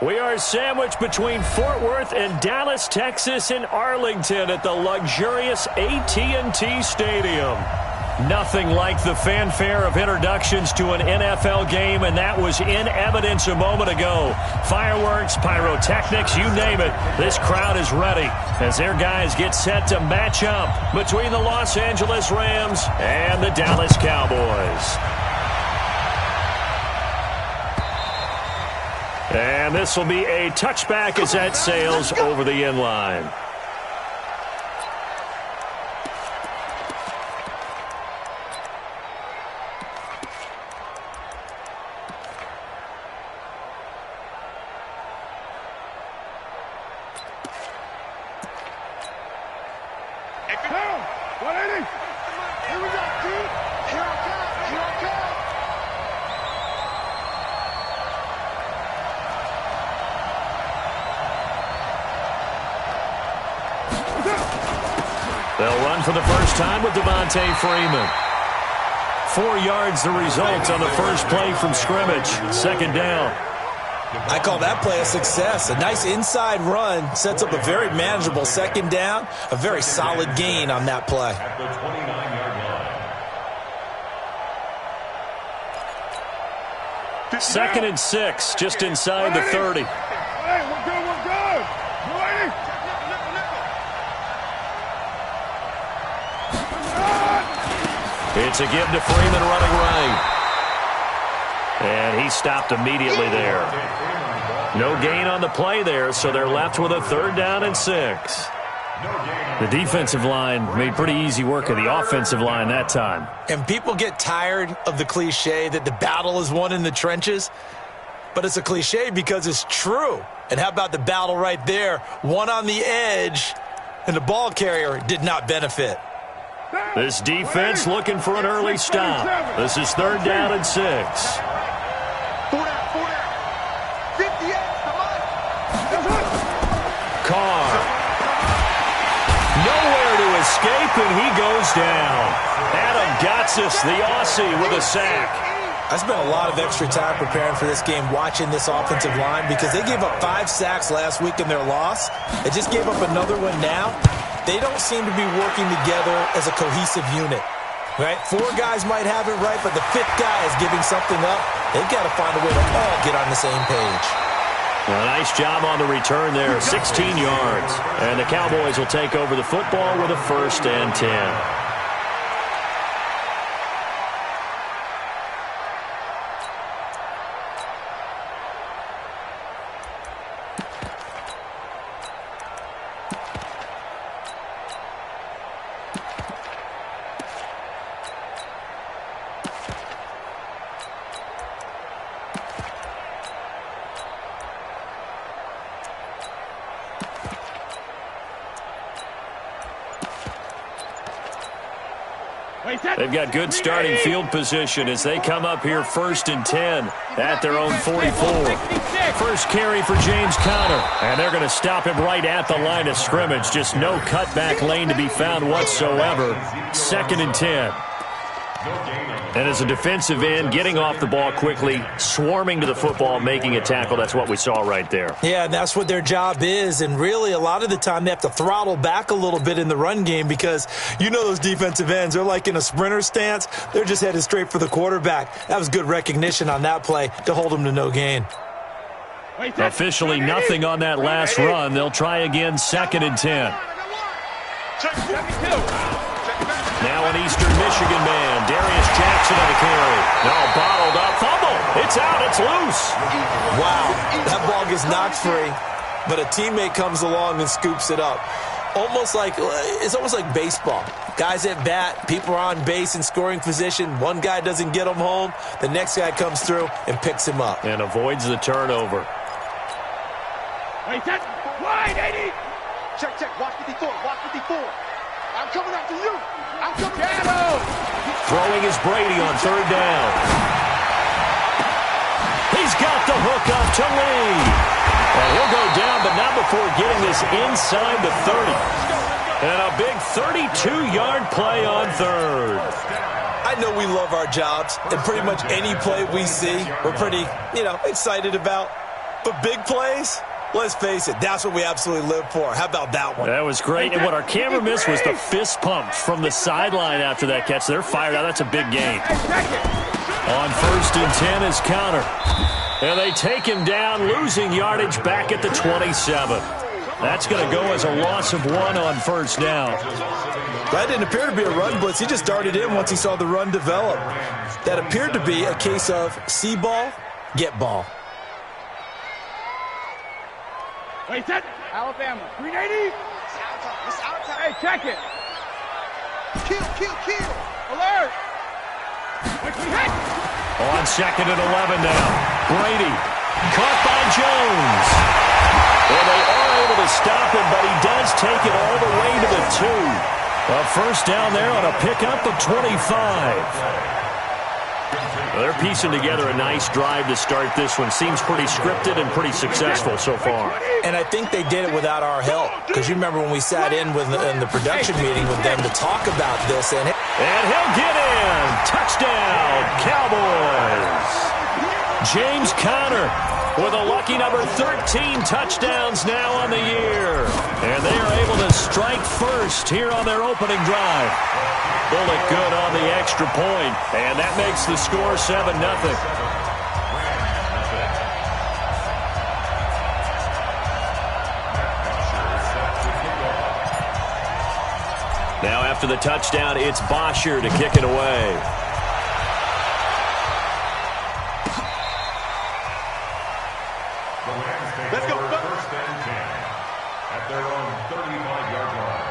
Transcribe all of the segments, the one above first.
We are sandwiched between Fort Worth and Dallas, Texas, and Arlington at the luxurious AT&T Stadium. Nothing like the fanfare of introductions to an NFL game, and that was in evidence a moment ago. Fireworks, pyrotechnics, you name it. This crowd is ready as their guys get set to match up between the Los Angeles Rams and the Dallas Cowboys. And this will be a touchback as that sails over the end line. They'll run for the first time with Devontae Freeman. 4 yards the result on the first play from scrimmage. Second down. I call that play a success. A nice inside run sets up a very manageable second down. A very solid gain on that play. At the 29-yard line. Second and 6, just inside the 30. Hey, we're good, we're good. Ready? It's a give to Freeman running right. And he stopped immediately there. No gain on the play there, so they're left with a third down and 6. The defensive line made pretty easy work of the offensive line that time. And people get tired of the cliche that the battle is won in the trenches. But it's a cliche because it's true. And how about the battle right there? One on the edge, and the ball carrier did not benefit. This defense looking for an early stop. This is third down and 6. Carr. Nowhere to escape, and he goes down. Adam Gotsis, the Aussie, with a sack. I spent a lot of extra time preparing for this game, watching this offensive line, because they gave up 5 sacks last week in their loss. They just gave up another one now. They don't seem to be working together as a cohesive unit. Right? 4 guys might have it right, but the 5th guy is giving something up. They've got to find a way to all get on the same page. Well, nice job on the return there, 16 yards. And the Cowboys will take over the football with a 1st and 10. They've got good starting field position as they come up here 1st and 10 at their own 44. First carry for James Conner, and they're going to stop him right at the line of scrimmage. Just no cutback lane to be found whatsoever. 2nd and 10. And as a defensive end, getting off the ball quickly, swarming to the football, making a tackle, that's what we saw right there. Yeah, and that's what their job is. And really, a lot of the time, they have to throttle back a little bit in the run game because you know those defensive ends, they're like in a sprinter stance. They're just headed straight for the quarterback. That was good recognition on that play to hold them to no gain. Officially nothing on that last run. They'll try again, 2nd and 10. Now an Eastern Michigan man, Darius Jackson on the carry. No, bottled up, fumble. It's out, it's loose. Wow, that ball gets knocked free, but a teammate comes along and scoops it up. It's almost like baseball. Guys at bat, people are on base in scoring position. One guy doesn't get him home. The next guy comes through and picks him up. And avoids the turnover. Wait, that's wide, 80. Check, watch 54, watch 54. I'm coming after you. I'm coming after you. Throwing is Brady on 3rd down. He's got the hook up to Lee. And he'll go down, but not before getting this inside the 30. And a big 32-yard play on 3rd. I know we love our jobs, and pretty much any play we see, we're pretty, excited about. But big plays, let's face it, that's what we absolutely live for. How about that one? That was great. And what our camera missed was the fist pump from the sideline after that catch. They're fired out. That's a big gain. On 1st and 10 is Counter. And they take him down, losing yardage back at the 27. That's going to go as a loss of 1 on 1st down. That didn't appear to be a run blitz. He just darted in once he saw the run develop. That appeared to be a case of see ball, get ball. Wait, set. Alabama. 380. Hey, check it. Kill. Alert. Wait, we hit. On 2nd and 11 now. Brady. Caught by Jones. And they are able to stop him, but he does take it all the way to the 2. A 1st down there on a pickup of 25. They're piecing together a nice drive to start this one. Seems pretty scripted and pretty successful so far. And I think they did it without our help. Because you remember when we sat in the production meeting with them to talk about this. And he'll get in. Touchdown, Cowboys. James Conner with a lucky number 13 touchdowns now on the year. And they are able to strike first here on their opening drive. Bullet good on the extra point, and that makes the score 7-0. Now after the touchdown, it's Bosher to kick it away. Let's go. 1st and 10 at their own 35-yard line.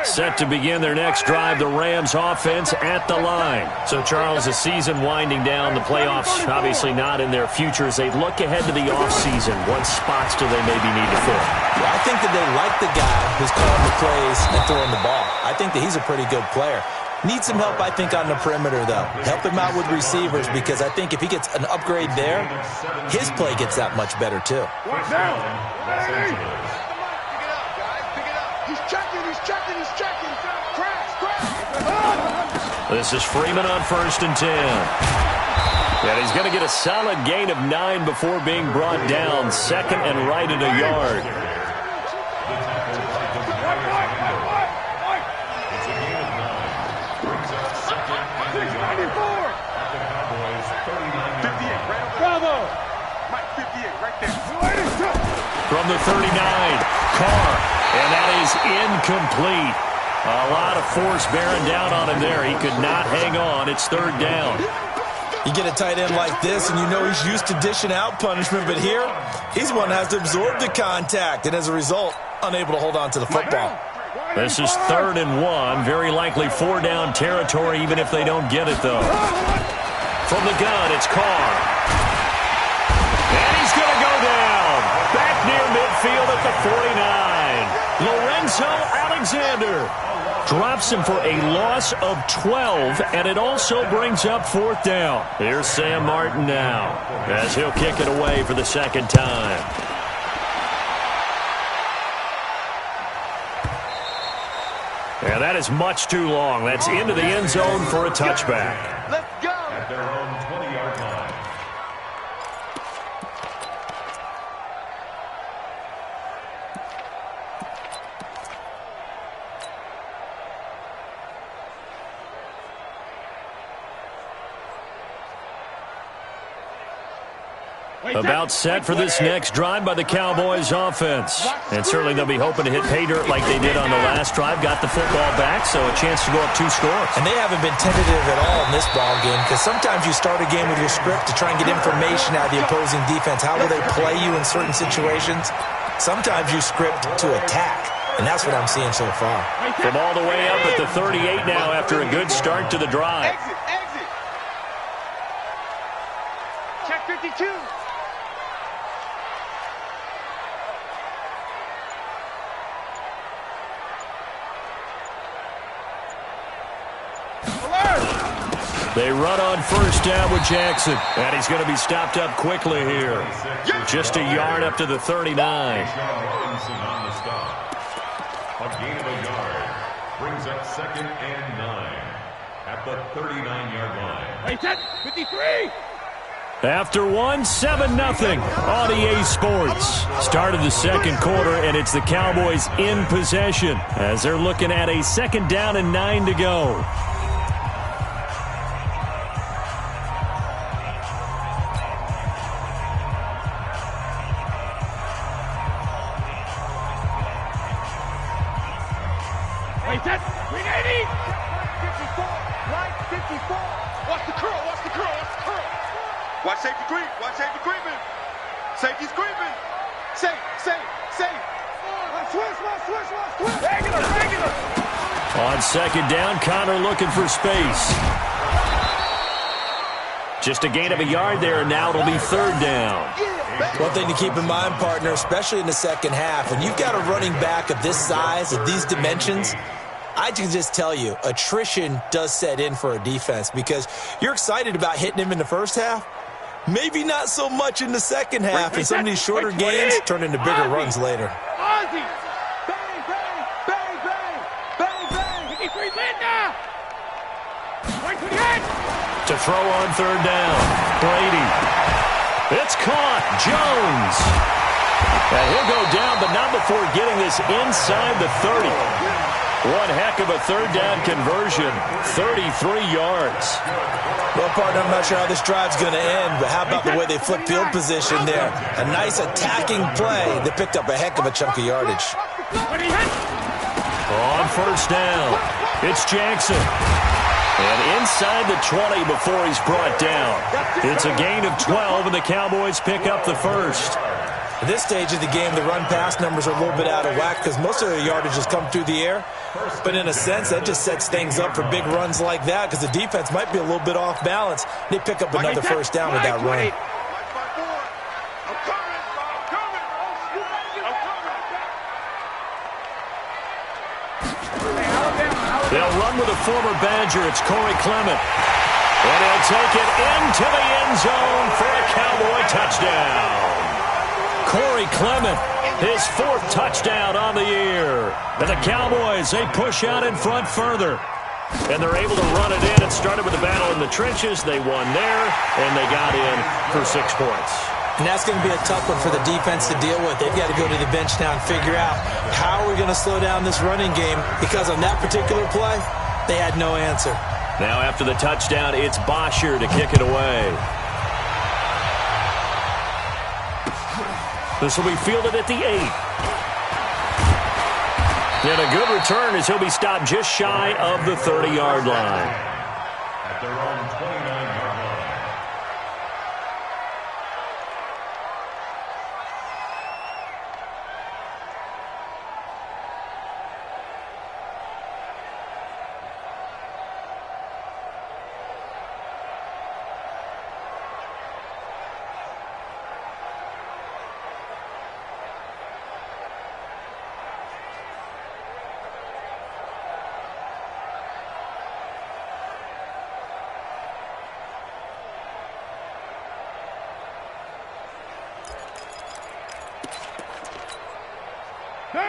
Set to begin their next drive, the Rams offense at the line. So, Charles, the season winding down, the playoffs obviously not in their future. As they look ahead to the offseason, what spots do they maybe need to fill? Well, I think that they like the guy who's calling the plays and throwing the ball. I think that he's a pretty good player. Needs some help, I think, on the perimeter, though. Help him out with receivers, because I think if he gets an upgrade there, his play gets that much better, too. Watch out. Pick it up, guys. Pick it up. He's checking. Crash. This is Freeman on 1st and 10. And he's going to get a solid gain of 9 before being brought down. 2nd and right at a yard. From the 39, Carr, and that is incomplete. A lot of force bearing down on him there. He could not hang on. It's 3rd down. You get a tight end like this, and you know he's used to dishing out punishment, but here, he's one that has to absorb the contact, and as a result, unable to hold on to the football. This is 3rd and 1. Very likely 4-down territory, even if they don't get it, though. From the gun, it's Carr. And he's going to go down. Back near midfield at the 49. Lorenzo Alexander drops him for a loss of 12, and it also brings up 4th down. Here's Sam Martin now, as he'll kick it away for the 2nd time. And that is much too long. That's into the end zone for a touchback. Let's go. At their own 20-yard line. About set for this next drive by the Cowboys offense. And certainly they'll be hoping to hit pay dirt like they did on the last drive. Got the football back, so a chance to go up 2 scores. And they haven't been tentative at all in this ball game, because sometimes you start a game with your script to try and get information out of the opposing defense. How will they play you in certain situations? Sometimes you script to attack, and that's what I'm seeing so far. From all the way up at the 38 now after a good start to the drive. Exit. Check 52. They run on first down with Jackson. And he's going to be stopped up quickly here. Just a yard up to the 39. A gain of a yard brings up 2nd and 9 at the 39-yard line. Wait, 53. After one, 7-0 on EA Sports. Start of the second quarter, and it's the Cowboys in possession as they're looking at a 2nd down and 9 to go. Wait, 380. 54. Right, 54. Watch the curl. Watch the curl. Watch the curl. Watch safety creep. Watch safety creeping. Safety's creeping. Safe. Switch. Regular. On 2nd down, Connor looking for space. Just a gain of a yard there, and now it'll be 3rd down. One thing to keep in mind, partner, especially in the second half, when you've got a running back of this size, of these dimensions, I can just tell you, attrition does set in for a defense because you're excited about hitting him in the first half. Maybe not so much in the second half, and some of these shorter gains turn into bigger runs later. Ozzy! Bang! 53 Linda! Right to the edge! To throw on 3rd down, Brady. It's caught. Jones. And he'll go down, but not before getting this inside the 30. One heck of a 3rd down conversion. 33 yards. Well, partner, I'm not sure how this drive's going to end, but how about the way they flip field position there? A nice attacking play that picked up a heck of a chunk of yardage. On 1st down, it's Jackson. And inside the 20 before he's brought down. It's a gain of 12, and the Cowboys pick up the 1st. At this stage of the game, the run-pass numbers are a little bit out of whack because most of the yardage has come through the air. But in a sense, that just sets things up for big runs like that because the defense might be a little bit off balance. They pick up another 1st down with that run. They'll run with a former Badger. It's Corey Clement. And he'll take it into the end zone for a Cowboy touchdown. Corey Clement, his 4th touchdown on the year. And the Cowboys, they push out in front further. And they're able to run it in. It started with a battle in the trenches. They won there, and they got in for 6 points. And that's going to be a tough one for the defense to deal with. They've got to go to the bench now and figure out how are we going to slow down this running game because on that particular play, they had no answer. Now after the touchdown, it's Bosher to kick it away. This will be fielded at the 8. And a good return as he'll be stopped just shy of the 30-yard line. At their own 29-yard line.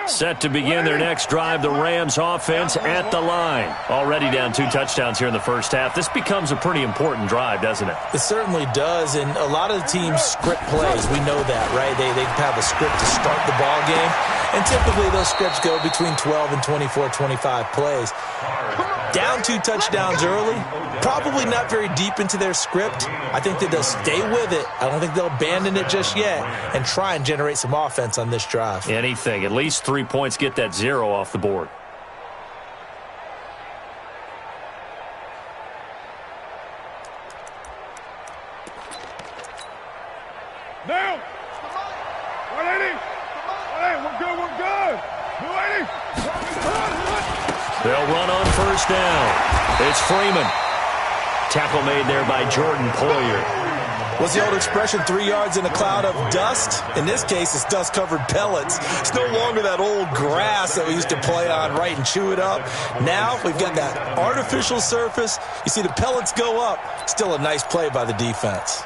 Set to begin their next drive, the Rams offense at the line. Already down 2 touchdowns here in the first half. This becomes a pretty important drive, doesn't it? It certainly does, and a lot of the teams script plays. We know that, right? They have a script to start the ball game, and typically those scripts go between 12 and 24, 25 plays. Down 2 touchdowns early, probably not very deep into their script. I think that they'll stay with it. I don't think they'll abandon it just yet and try and generate some offense on this drive. Anything. At least 3 points, get that 0 off the board. Now! 180! 180, we're good! 280! They'll run on first down. It's Freeman. Tackle made there by Jordan Poyer. What's the old expression, 3 yards in a cloud of dust? In this case, it's dust-covered pellets. It's no longer that old grass that we used to play on, right, and chew it up. Now we've got that artificial surface. You see the pellets go up. Still a nice play by the defense.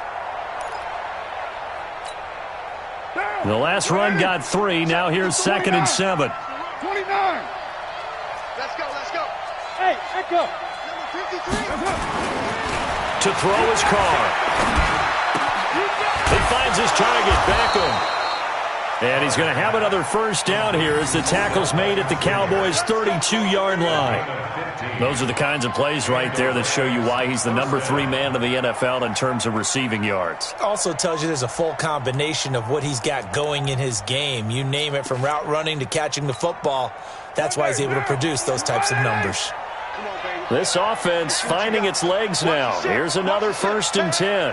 The last run got 3. Now here's 2nd and 7. 29. Let's go, let's go. Hey, Echo. Number 53. To throw his car. He finds his target, Beckham. And he's going to have another first down here as the tackle's made at the Cowboys' 32-yard line. Those are the kinds of plays right there that show you why he's the number 3 man of the NFL in terms of receiving yards. Also tells you there's a full combination of what he's got going in his game. You name it, from route running to catching the football. That's why he's able to produce those types of numbers. This offense finding its legs now. Here's another 1st and 10.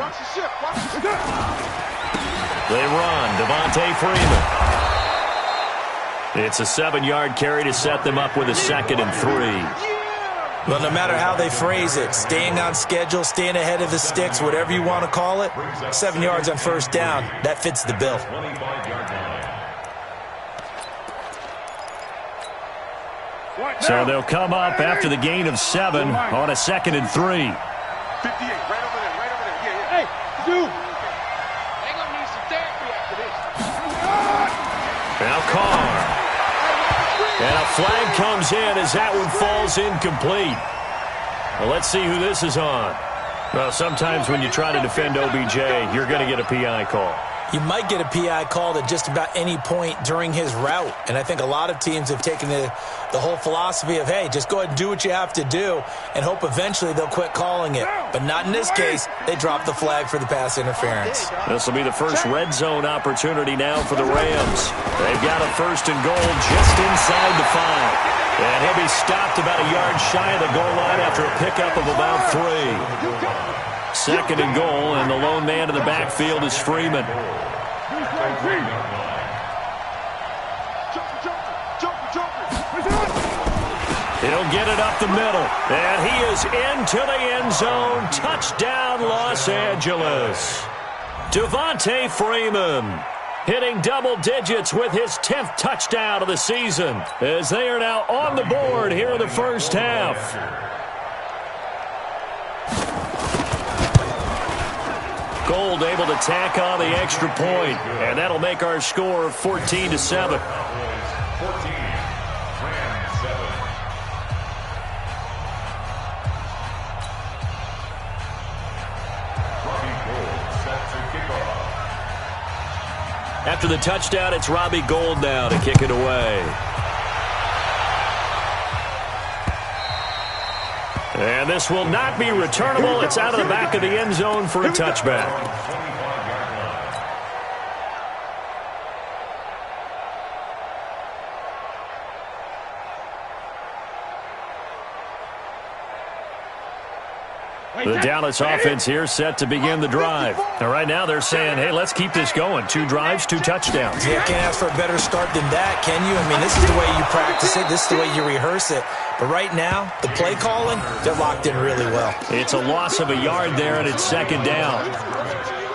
They run. Devontae Freeman. It's a 7-yard carry to set them up with a 2nd and 3. Well, no matter how they phrase it, staying on schedule, staying ahead of the sticks, whatever you want to call it, 7 yards on first down, that fits the bill. So they'll come up after the gain of 7 on a 2nd and 3. 58, right over there, right over there. Yeah. Hey, dude. They're going to need some therapy after this. Now Carr. And a flag comes in as that one falls incomplete. Well, let's see who this is on. Well, sometimes when you try to defend OBJ, you're going to get a PI call. You might get a PI called at just about any point during his route. And I think a lot of teams have taken the whole philosophy of, hey, just go ahead and do what you have to do and hope eventually they'll quit calling it. But not in this case. They dropped the flag for the pass interference. This will be the first red zone opportunity now for the Rams. They've got a 1st and goal just inside the 5. And he'll be stopped about a yard shy of the goal line after a pickup of about 3. 2nd and goal, and the lone man in the backfield is Freeman. He'll get it up the middle, and he is into the end zone. Touchdown, Los Angeles. Devontae Freeman hitting double digits with his 10th touchdown of the season, as they are now on the board here in the first half. Gold able to tack on the extra point, and that'll make our score 14-7. 14, Rams 7. Robbie Gould set to kick off. After the touchdown, it's Robbie Gould now to kick it away. And this will not be returnable. It's out of the back of the end zone for a touchback. The Dallas offense here set to begin the drive. Now, right now they're saying, hey, let's keep this going. 2 drives, 2 touchdowns. Yeah, can't ask for a better start than that, can you? I mean, this is the way you practice it. This is the way you rehearse it. But right now, the play calling, they're locked in really well. It's a loss of a yard there, and it's 2nd down.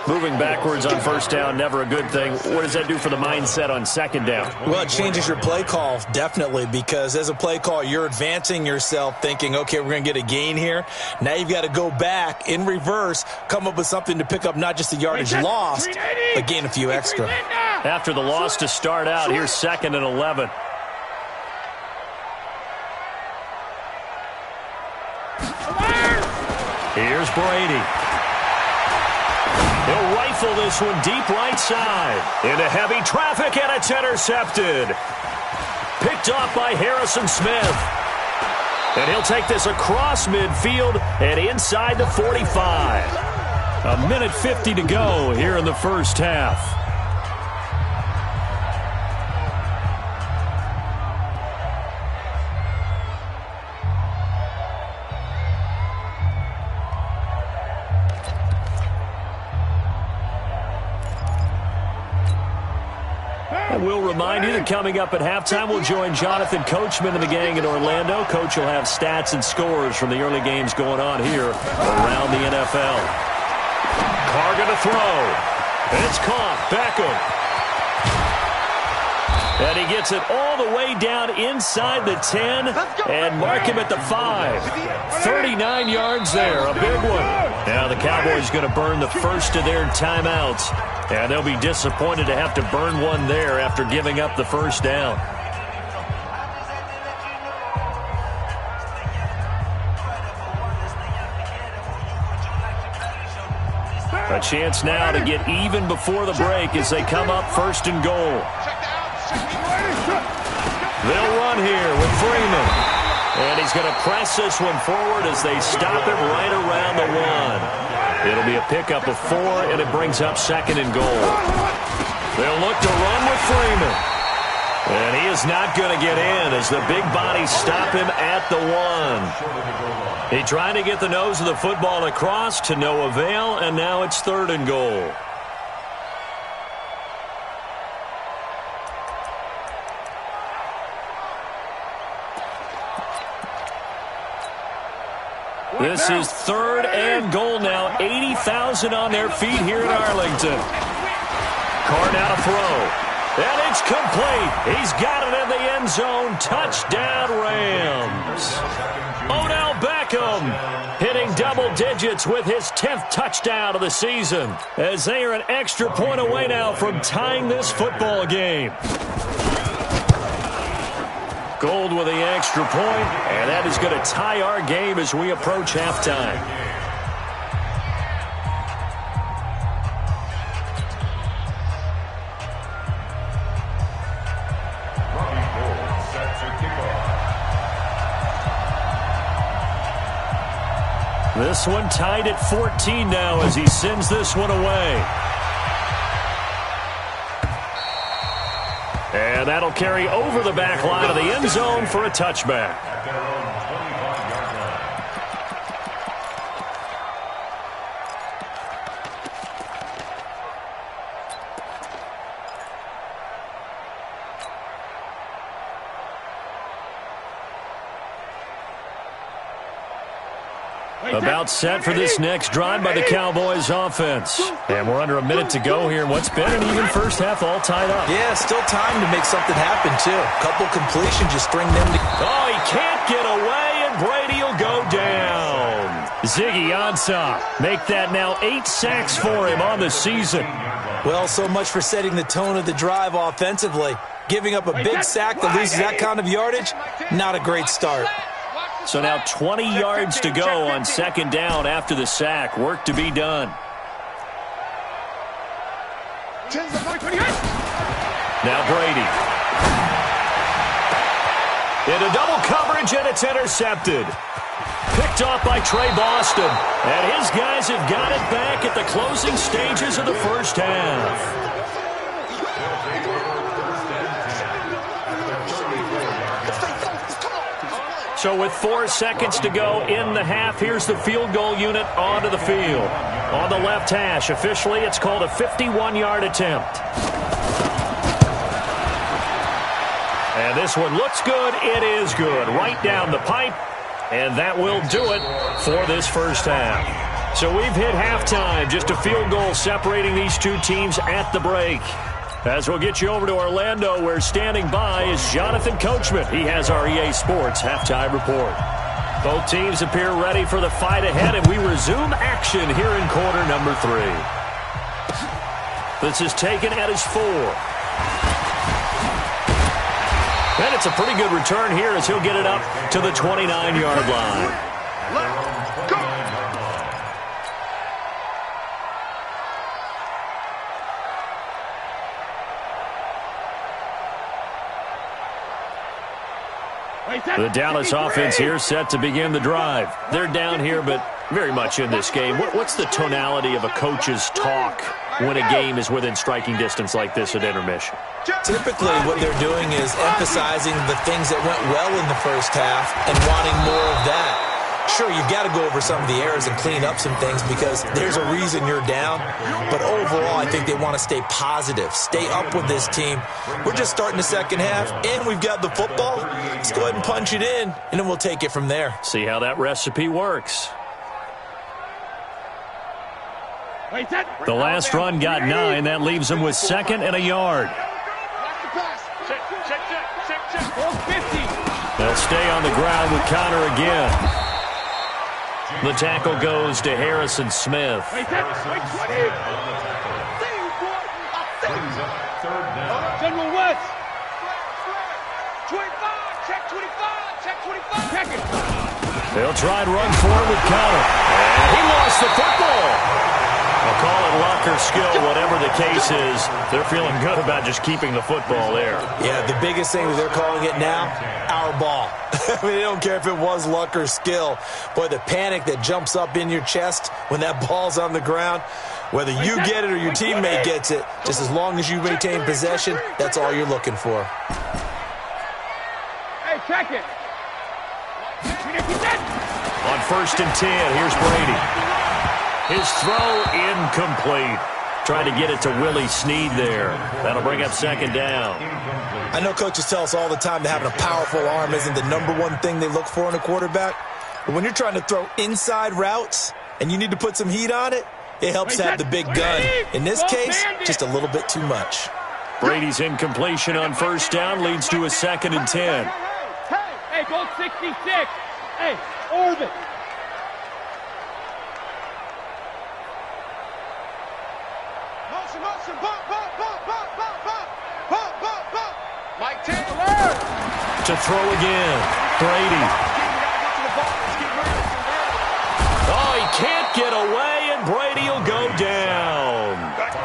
Moving backwards on first down, never a good thing. What does that do for the mindset on 2nd down? Well, it changes your play call, definitely, because as a play call, you're advancing yourself thinking, okay, we're going to get a gain here. Now you've got to go back in reverse, come up with something to pick up not just the yardage lost, but gain a few extra. After the loss to start out, here's 2nd and 11. Here's Brady. He'll rifle this one deep right side. Into heavy traffic, and it's intercepted. Picked off by Harrison Smith. And he'll take this across midfield and inside the 45. 1:50 to go here in the first half. We'll remind you that coming up at halftime, we'll join Jonathan Coachman and the gang in Orlando. Coach will have stats and scores from the early games going on here around the NFL. Carr going to throw. It's caught. Beckham. And he gets it all the way down inside the 10 and mark him at the 5. 39 yards there, a big one. Now the Cowboys going to burn the first of their timeouts. And they'll be disappointed to have to burn one there after giving up the first down. A chance now to get even before the break as they come up first and goal. They'll run here with Freeman. And he's going to press this one forward as they stop him right around the 1. It'll be a pickup of 4, and it brings up second and goal. They'll look to run with Freeman. And he is not going to get in as the big bodies stop him at the 1. He tried to get the nose of the football across to no avail, and now it's third and goal. This is third and goal now. 80,000 on their feet here in Arlington. Carr now to throw. And it's complete. He's got it in the end zone. Touchdown, Rams. Odell Beckham hitting double digits with his 10th touchdown of the season, as they are an extra point away now from tying this football game. Gold with the extra point, and that is going to tie our game as we approach halftime. This one tied at 14 now as he sends this one away. And that'll carry over the back line of the end zone for a touchback. About set for this next drive by the Cowboys offense. And we're under a minute to go here in what's been an even first half, all tied up. Yeah, still time to make something happen, too. Couple completions, just string them together. Oh, he can't get away, and Brady will go down. Ziggy Ansah, make that now 8 sacks for him on the season. Well, so much for setting the tone of the drive offensively. Giving up a big sack that loses that kind of yardage, not a great start. So now 20 yards to go on second down after the sack. Work to be done. Now Brady. Into double coverage, and it's intercepted. Picked off by Trey Boston. And his guys have got it back at the closing stages of the first half. So with 4 seconds to go in the half, here's the field goal unit onto the field. On the left hash, officially it's called a 51-yard attempt. And this one looks good. It is good. Right down the pipe. And that will do it for this first half. So we've hit halftime. Just a field goal separating these two teams at the break. As we'll get you over to Orlando, where standing by is Jonathan Coachman. He has our EA Sports halftime report. Both teams appear ready for the fight ahead, and we resume action here in quarter number 3. This is taken at his 4. And it's a pretty good return here as he'll get it up to the 29-yard line. Let's go! The Dallas offense here set to begin the drive. They're down here, but very much in this game. What's the tonality of a coach's talk when a game is within striking distance like this at intermission? Typically, what they're doing is emphasizing the things that went well in the first half and wanting more of that. Sure, you've got to go over some of the errors and clean up some things because there's a reason you're down. But overall, I think they want to stay positive, stay up with this team. We're just starting the second half, and we've got the football. Let's go ahead and punch it in, and then we'll take it from there. See how that recipe works. The last run got 9. That leaves them with 2nd and a yard. They'll stay on the ground with Connor again. The tackle goes to Harrison Smith. General West. 25. Check 25. Check 25. Check it. They'll try and run for it with Connor. And he lost the football. I'll call it luck or skill, whatever the case is. They're feeling good about just keeping the football there. Yeah, the biggest thing that they're calling it now, our ball. I mean, they don't care if it was luck or skill. Boy, the panic that jumps up in your chest when that ball's on the ground, whether you get it or your teammate gets it, just as long as you maintain possession, that's all you're looking for. Hey, check it. On 1st and 10, here's Brady. His throw incomplete. Trying to get it to Willie Snead there. That'll bring up 2nd down. I know coaches tell us all the time that having a powerful arm isn't the #1 thing they look for in a quarterback. But when you're trying to throw inside routes and you need to put some heat on it, it helps to have the big gun. In this case, just a little bit too much. Brady's incompletion on 1st down leads to a 2nd and 10. Hey, go 66. Hey, orbit. Motion, bump. Mike Taylor. To throw again, Brady. Oh, he can't get away, and Brady will go down.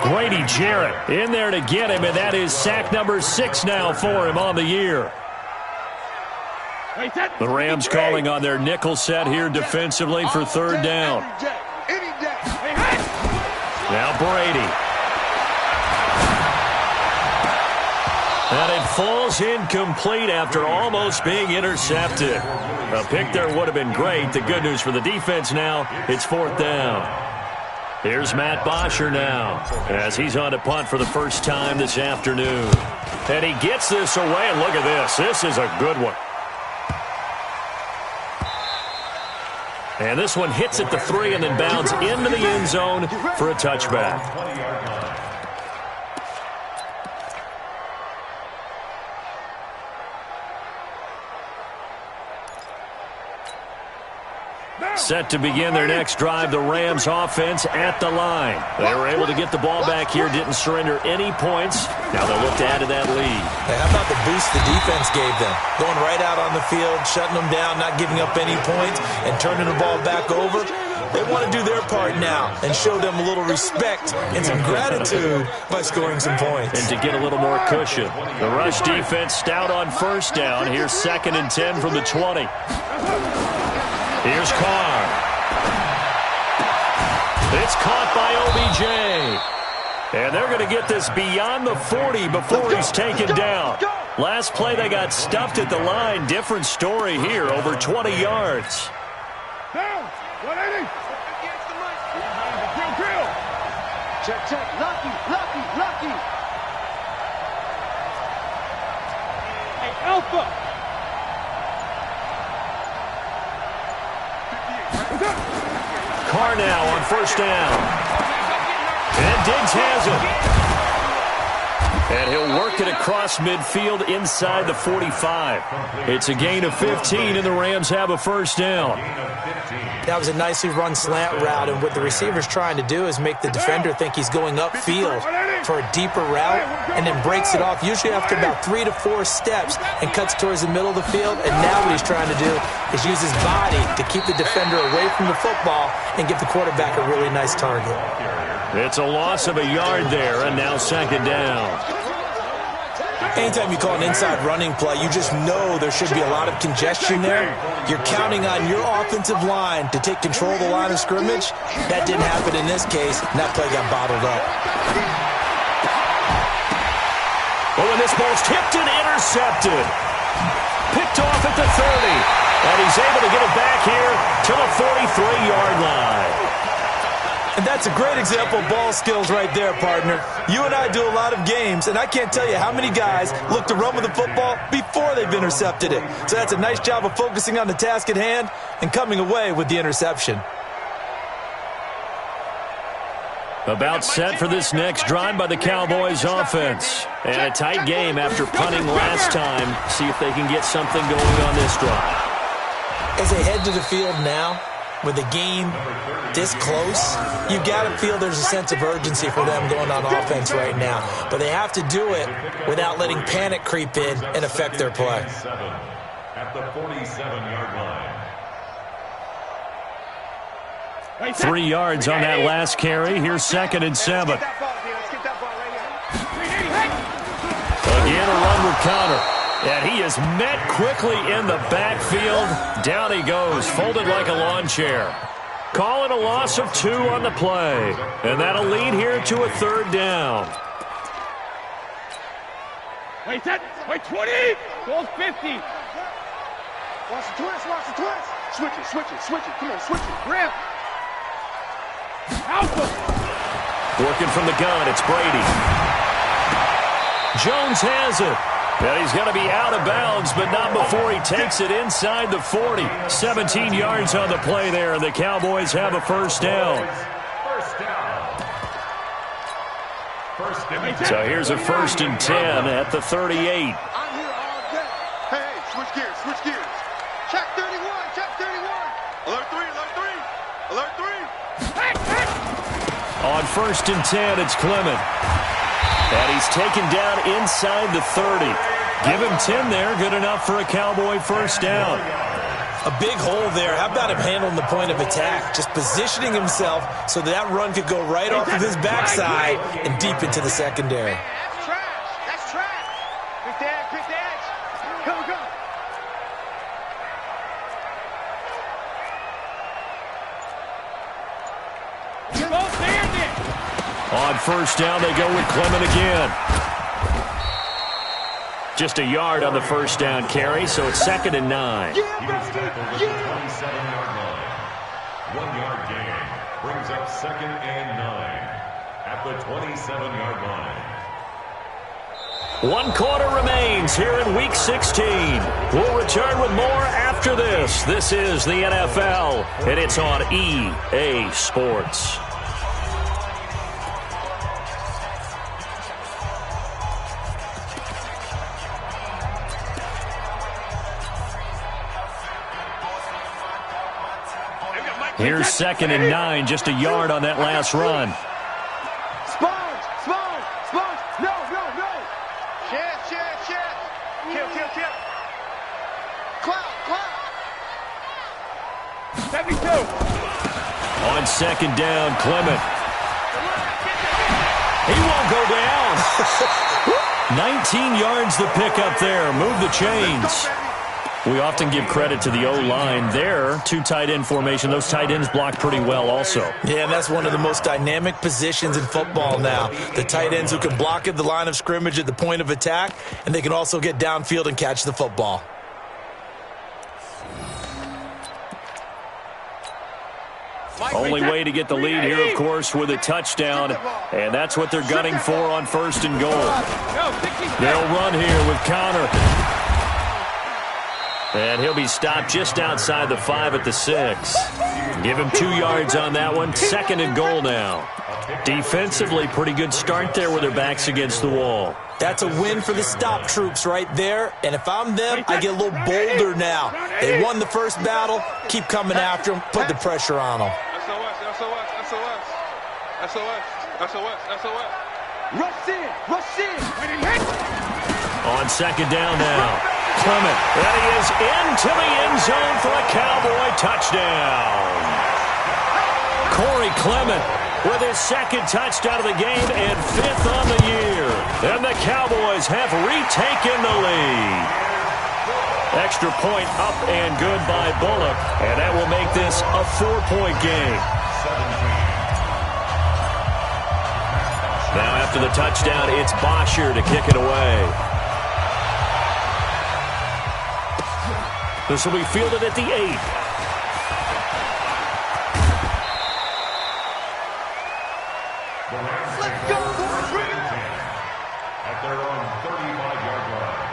Grady Jarrett in there to get him, and that is sack number 6 now for him on the year. The Rams calling on their nickel set here defensively for 3rd down. Now Brady. And it falls incomplete after almost being intercepted. A pick there would have been great. The good news for the defense now, it's 4th down. Here's Matt Bosher now as he's on to punt for the first time this afternoon. And he gets this away, and look at this. This is a good one. And this one hits at the 3 and then bounds into the end zone for a touchback. Set to begin their next drive, the Rams offense at the line. They were able to get the ball back here, didn't surrender any points. Now they'll look to add to that lead. Hey, how about the boost the defense gave them? Going right out on the field, shutting them down, not giving up any points, and turning the ball back over. They want to do their part now and show them a little respect and some gratitude by scoring some points. And to get a little more cushion. The rush defense stout on 1st down. Here's 2nd and 10 from the 20. Here's Carr. It's caught by OBJ. And they're going to get this beyond the 40 before he's taken down. Last play they got stuffed at the line. Different story here, over 20 yards. Down. 180. Drill. Check. Lucky. Hey, Alpha. Carr now on 1st down. And Diggs has him. And he'll work it across midfield inside the 45. It's a gain of 15, and the Rams have a 1st down. That was a nicely run slant route, and what the receiver's trying to do is make the defender think he's going upfield for a deeper route, and then breaks it off, usually after about 3 to 4 steps, and cuts towards the middle of the field. And now what he's trying to do is use his body to keep the defender away from the football and give the quarterback a really nice target. It's a loss of a yard there, and now 2nd down. Anytime you call an inside running play, you just know there should be a lot of congestion there. You're counting on your offensive line to take control of the line of scrimmage. That didn't happen in this case, and that play got bottled up. Oh, and this ball's tipped and intercepted. Picked off at the 30. And he's able to get it back here to the 43-yard line. And that's a great example of ball skills right there, partner. You and I do a lot of games, and I can't tell you how many guys look to run with the football before they've intercepted it. So that's a nice job of focusing on the task at hand and coming away with the interception. About set for this next drive by the Cowboys offense. And a tight game after punting last time. See if they can get something going on this drive. As they head to the field now, with the game this close, you've got to feel there's a sense of urgency for them going on offense right now. But they have to do it without letting panic creep in and affect their play. At the 47-yard line. 3 yards on that last carry. Here's 2nd and 7. Again, a run with Connor. And he is met quickly in the backfield. Down he goes, folded like a lawn chair. Calling a loss of 2 on the play. And that'll lead here to a 3rd down. Wait, 20. Goal 50. Watch the twist, watch the twist. Switch it. Come on, switch it. Rip. Alpha. Working from the gun, it's Brady. Jones has it. And he's going to be out of bounds, but not before he takes it inside the 40. 17 yards on the play there, and the Cowboys have a 1st down. So here's a 1st and 10 at the 38. I'm here all day. Hey, switch gears. Check 31. Alert 3. On 1st and 10, it's Clement. And he's taken down inside the 30. Give him 10 there. Good enough for a Cowboy 1st down. A big hole there. How about him handling the point of attack? Just positioning himself so that run could go right off of his backside and deep into the secondary. That's trash. Pick the edge. Go. On 1st down, they go with Clement again. Just a yard on the 1st down carry, so it's 2nd and 9. He was tackled at the 27-yard line. 1-yard gain brings up 2nd and 9 at the 27-yard line. 1 quarter remains here in Week 16. We'll return with more after this. This is the NFL, and it's on EA Sports. Here's 2nd and 9, just a yard on that last run. Sponge. No. Chance. Kill. Cloud. 72. On 2nd down, Clement. He won't go down. 19 yards the pickup there. Move the chains. We often give credit to the O-line there. 2 tight end formation. Those tight ends block pretty well also. Yeah, and that's one of the most dynamic positions in football now. The tight ends who can block at the line of scrimmage at the point of attack, and they can also get downfield and catch the football. Only way to get the lead here, of course, with a touchdown. And that's what they're gunning for on 1st and goal. They'll run here with Connor. And he'll be stopped just outside the 5 at the 6. Give him 2 yards on that one. 2nd and goal now. Defensively, pretty good start there with their backs against the wall. That's a win for the stop troops right there. And if I'm them, I get a little bolder now. They won the first battle. Keep coming after them. Put the pressure on them. SOS. Rush in. On 2nd down now. Clement. And he is into the end zone for a Cowboy touchdown. Corey Clement with his 2nd touchdown of the game and 5th on the year. And the Cowboys have retaken the lead. Extra point up and good by Bullock. And that will make this a 4-point game. Now after the touchdown, it's Bosher to kick it away. This will be fielded at the 8. Let's go. At their own 35-yard line.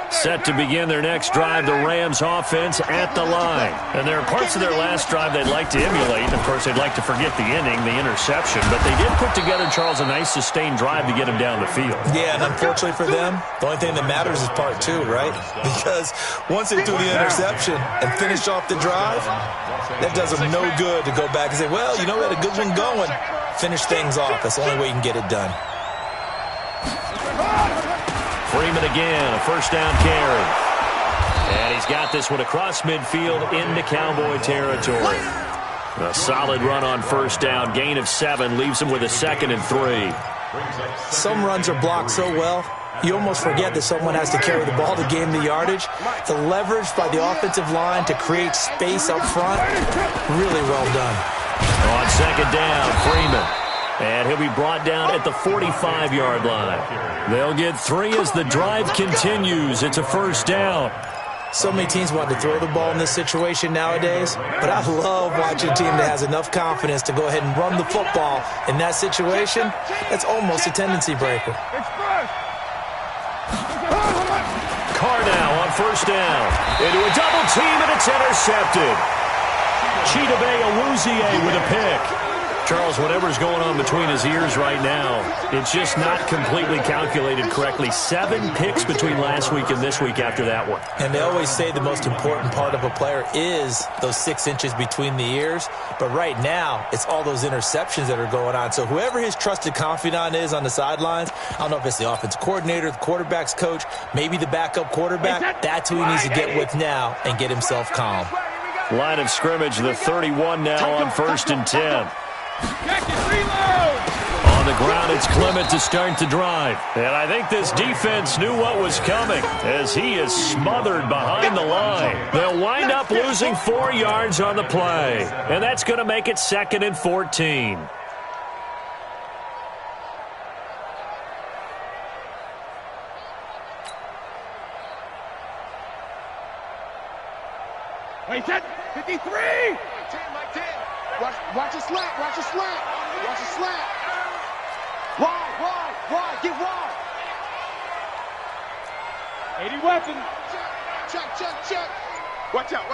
Set to begin their next drive, the Rams offense at the line. And there are parts of their last drive they'd like to emulate. Of course, they'd like to forget the inning, the interception. But they did put together, Charles, a nice sustained drive to get him down the field. Yeah, and unfortunately for them, the only thing that matters is part two, right? Because once they threw the interception and finished off the drive, that does them no good to go back and say, well, you know, we had a good one going. Finish things off. That's the only way you can get it done. Freeman again, a first down carry. And he's got this one across midfield into Cowboy territory. A solid run on first down, gain of 7, leaves him with a 2nd and 3. Some runs are blocked so well, you almost forget that someone has to carry the ball to gain the yardage. The leverage by the offensive line to create space up front, really well done. On second down, Freeman. And he'll be brought down at the 45-yard line. They'll get 3 as the drive continues. It's a first down. So many teams want to throw the ball in this situation nowadays, but I love watching a team that has enough confidence to go ahead and run the football in that situation. That's almost a tendency breaker. Carr now on first down. Into a double team, and it's intercepted. Chidobe Awuzie with a pick. Charles, whatever's going on between his ears right now, it's just not completely calculated correctly. 7 picks between last week and this week after that one. And they always say the most important part of a player is those 6 inches between the ears. But right now, it's all those interceptions that are going on. So whoever his trusted confidant is on the sidelines, I don't know if it's the offensive coordinator, the quarterback's coach, maybe the backup quarterback, that's who he needs to get with now and get himself calm. Line of scrimmage, the 31 now on first and 10. On the ground, it's Clement to start the drive. And I think this defense knew what was coming as he is smothered behind the line. They'll wind up losing 4 yards on the play. And that's going to make it 2nd and 14. Wait, set, 53! Watch a slant, watch a slant, watch a slant. Wide, get wide. 80 weapon. Check. Watch out.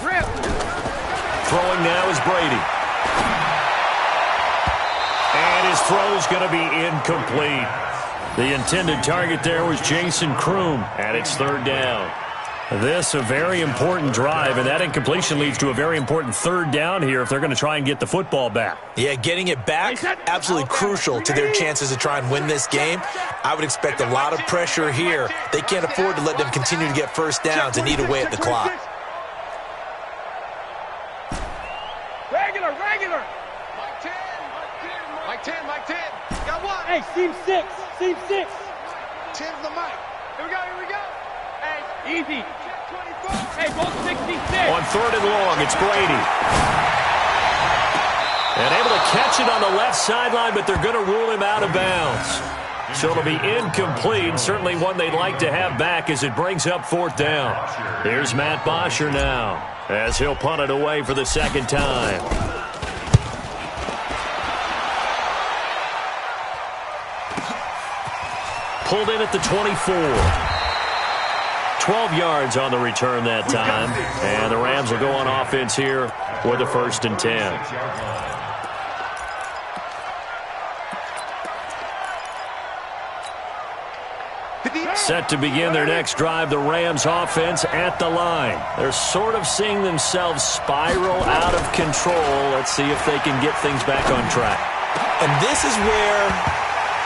Rip. Throwing now is Brady. And his throw's going to be incomplete. The intended target there was Jason Kroom, and it's 3rd down. This a very important drive, and that incompletion leads to a very important 3rd down here if they're going to try and get the football back. Yeah, getting it back, absolutely crucial to their chances to try and win this game. I would expect a lot of pressure here. They can't afford to let them continue to get first downs and eat away at the clock. Regular. Mike 10. Got one. Hey, seam 6. 10's the mic. Here we go. Hey, easy. Hey, goal 66. On 3rd and long, it's Brady. And able to catch it on the left sideline, but they're going to rule him out of bounds. So it'll be incomplete, certainly one they'd like to have back as it brings up 4th down. Here's Matt Bosher now as he'll punt it away for the 2nd time. Pulled in at the 24. 12 yards on the return that time. And the Rams will go on offense here with the 1st and 10. Set to begin their next drive, the Rams offense at the line. They're sort of seeing themselves spiral out of control. Let's see if they can get things back on track. And this is where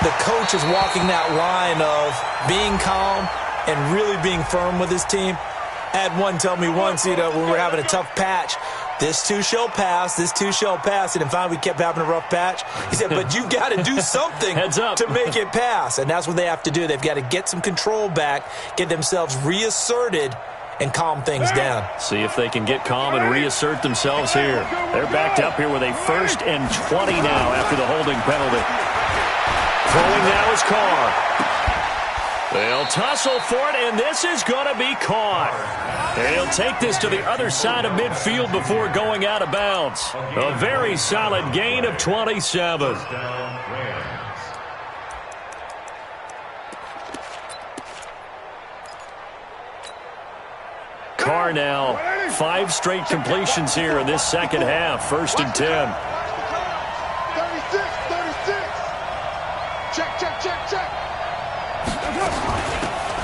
the coach is walking that line of being calm and really being firm with his team. I had one tell me once, when we were having a tough patch, this too shall pass, and then finally we kept having a rough patch. He said, but you got to do something to make it pass, and that's what they have to do. They've got to get some control back, get themselves reasserted, and calm things down. See if they can get calm and reassert themselves here. They're backed up here with a 1st and 20 now after the holding penalty. Throwing now is Carr. They'll tussle for it, and this is going to be caught. And he'll take this to the other side of midfield before going out of bounds. A very solid gain of 27. Carr now. 5 straight completions here in this second half. 1st and 10. 36. Check.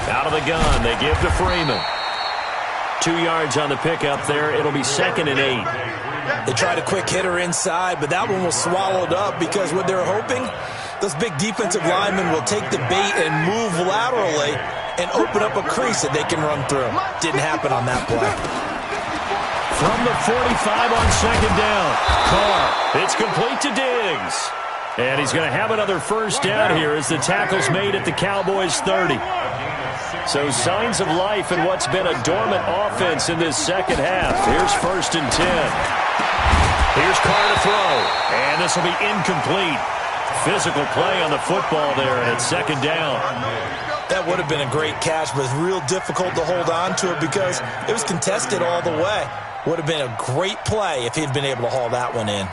Out of the gun, they give to Freeman. 2 yards on the pickup there. It'll be 2nd and 8. They tried a quick hitter inside, but that one was swallowed up because what they're hoping, those big defensive linemen will take the bait and move laterally and open up a crease that they can run through. Didn't happen on that play. From the 45 on 2nd down. Carr, it's complete to Diggs. And he's going to have another 1st down here as the tackle's made at the Cowboys 30. So signs of life in what's been a dormant offense in this second half. Here's 1st and 10. Here's Carr to throw. And this will be incomplete. Physical play on the football there, and it's 2nd down. That would have been a great catch, but it's real difficult to hold on to it because it was contested all the way. Would have been a great play if he'd been able to haul that one in.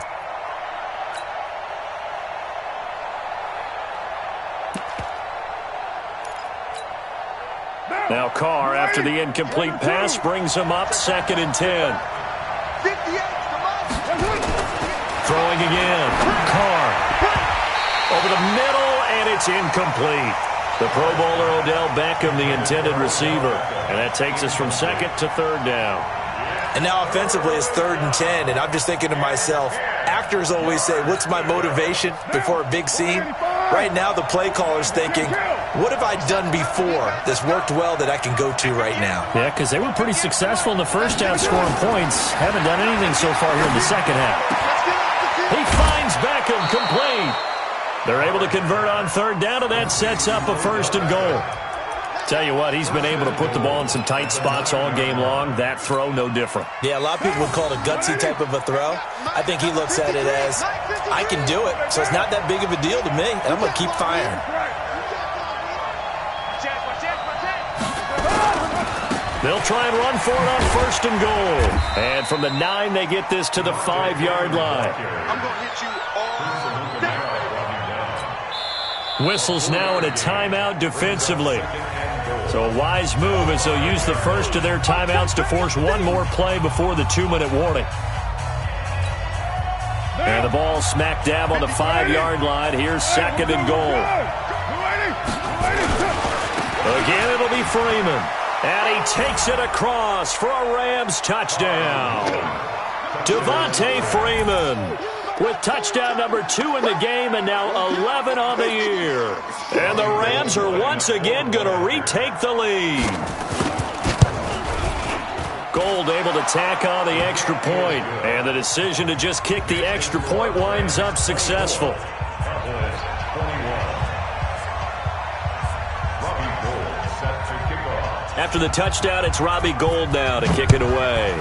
Now Carr, after the incomplete pass, brings him up 2nd and 10. 58, come on. Throwing again. Carr. Over the middle, and it's incomplete. The Pro Bowler Odell Beckham, the intended receiver. And that takes us from 2nd to 3rd down. And now offensively it's 3rd and 10, and I'm just thinking to myself, actors always say, what's my motivation before a big scene? Right now the play caller's thinking, what have I done before that's worked well that I can go to right now? Yeah, because they were pretty successful in the first half scoring points. Haven't done anything so far here in the second half. He finds Beckham complete. They're able to convert on 3rd down, and that sets up a 1st and goal. Tell you what, he's been able to put the ball in some tight spots all game long. That throw, no different. Yeah, a lot of people would call it a gutsy type of a throw. I think he looks at it as, I can do it, so it's not that big of a deal to me, and I'm going to keep firing. They'll try and run for it on 1st and goal. And from the 9, they get this to the 5-yard line. I'm going to hit you all day. Whistles now in a timeout defensively. So a wise move as they'll use the first of their timeouts to force one more play before the 2-minute warning. And the ball smack dab on the 5-yard line. Here's 2nd and goal. Again, it'll be Freeman. And he takes it across for a Rams touchdown. Devontae Freeman with touchdown number 2 in the game and now 11 on the year. And the Rams are once again going to retake the lead. Gold able to tack on the extra point. And the decision to just kick the extra point winds up successful. After the touchdown, it's Robbie Gould now to kick it away.